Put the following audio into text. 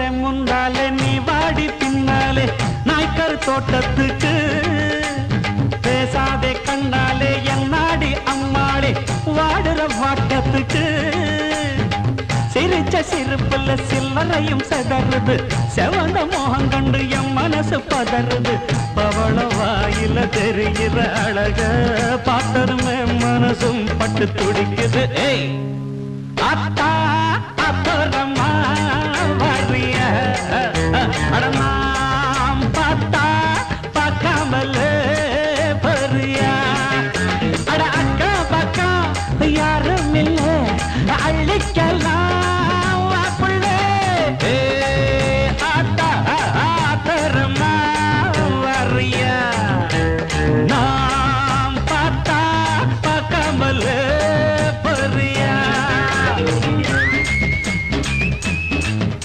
வாரேன் முந்தாலே நீ வாடி பின்னாலே நாய்க்கர் தோட்டத்துக்கு பேசாதே கண்ணாலே என்னாடி அம்மாளே வாடுற வாட்டத்துக்கு சிரிச்ச சிரிப்புல சில்லறையும் செதறுது செவந்த மோகம் கண்டு என் மனசு பதறுது பவள வாயில தெரிகிற அழக பார்த்ததுமே மனசும் பட்டு துடிக்குது ஏய் அத்தா